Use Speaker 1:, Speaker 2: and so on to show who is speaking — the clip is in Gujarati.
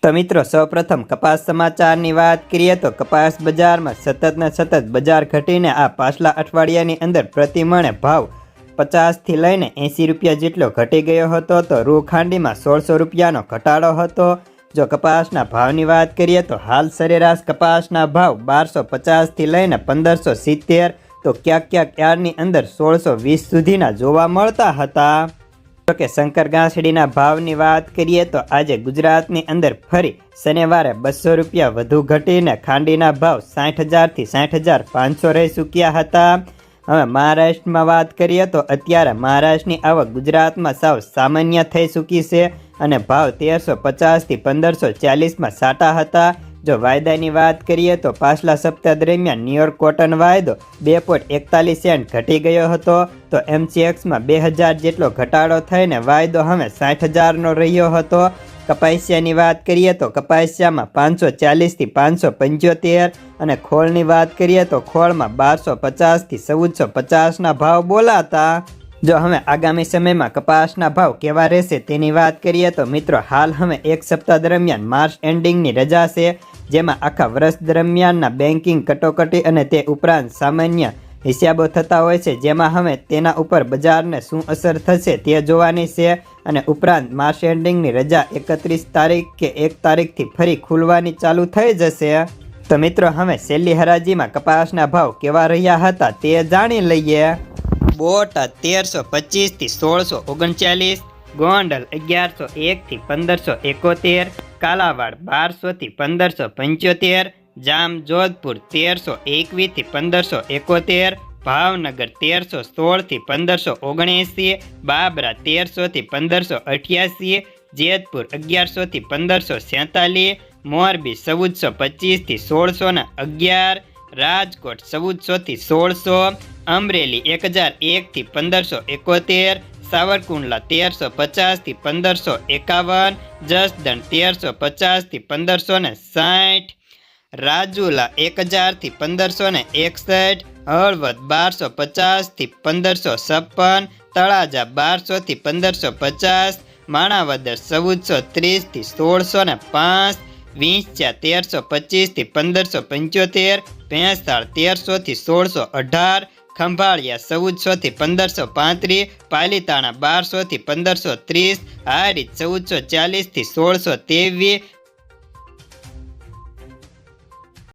Speaker 1: તો મિત્રો સૌપ્રથમ કપાસ સમાચારની વાત કરીએ તો કપાસ બજારમાં સતત બજાર ઘટીને આ પાછલા અઠવાડિયાની અંદર પ્રતિ મણે ભાવ 50થી લઈને 80 રૂપિયા જેટલો ઘટી ગયો હતો તો રૂ ખાંડીમાં 1600 રૂપિયાનો ઘટાડો હતો। જો કપાસના ભાવની વાત કરીએ તો હાલ સરેરાશ કપાસના ભાવ 1250થી લઈને 1570 તો ક્યાંક યાર્ડની અંદર 1620 સુધીના જોવા મળતા હતા। જો કે શંકર ઘાસડીના ભાવની વાત કરીએ તો આજે ગુજરાતની અંદર ફરી શનિવારે 200 રૂપિયા વધુ ઘટીને ખાંડીના ભાવ 60,000થી 60,500 રહી ચૂક્યા હતા। હવે મહારાષ્ટ્રમાં વાત કરીએ તો અત્યારે મહારાષ્ટ્રની આવક ગુજરાતમાં સાવ સામાન્ય થઈ ચૂકી છે અને ભાવ 1350થી 1540માં સાટા હતા। જો વાયદાની વાત કરીએ તો પાછલા સપ્તાહ દરમિયાન ન્યુયોર્ક કોટન વાયદો 2.41 સેન્ટ ઘટી ગયો હતો તો MCXમાં 2000 જેટલો ઘટાડો થઈને વાયદો હવે 60,000નો રહ્યો હતો। કપાસિયાની વાત કરીએ તો કપાસિયામાં 540થી 575 અને ખોળની વાત કરીએ તો ખોળમાં 1250થી 1450ના ભાવ બોલાતા। જો હવે આગામી સમયમાં કપાસના ભાવ કેવા રહેશે તેની વાત કરીએ તો મિત્રો હાલ હવે એક સપ્તાહ દરમિયાન માર્ચ એન્ડિંગની રજા છે જેમાં આખા વર્ષ દરમિયાનના બેન્કિંગ કટોકટી અને તે ઉપરાંત સામાન્ય હિસાબો થતા હોય છે જેમાં હવે તેના ઉપર બજારને શું અસર થશે તે જોવાની છે અને ઉપરાંત માર્ચ એન્ડિંગની રજા 31 તારીખ કે 1 તારીખથી ફરી ખુલવાની ચાલુ થઈ જશે। તો મિત્રો હવે છેલ્લી હરાજીમાં કપાસના ભાવ કેવા રહ્યા હતા તે જાણી લઈએ। બોટાદ 1325થી 1639, ગોંડલ 1101થી 1571, કાલાવાડ 1200થી 1575, જામ જોધપુર 1321થી 1571, ભાવનગર 1316થી 1579, બાબરા 1300થી 1588, જેતપુર 1100થી 1547, મોરબી 1425થી 1611, રાજકોટ 1400થી 1600, અમરેલી 1001થી 1571, સાવરકુંડલા 1350થી 1551, જસદણ 1350થી 1560, રાજુલા 1000થી 1561, હળવદ 1250થી 1556, તળાજા 1200થી 1550, માણાવદર 1430થી 1605, વિંછિયા 1325થી 1575, ભેંસાળ 1300થી 1618, ખંભાળિયા 1400થી 1535, પાલીતાણા 1200થી 1530, હારીજ 1440થી 1623,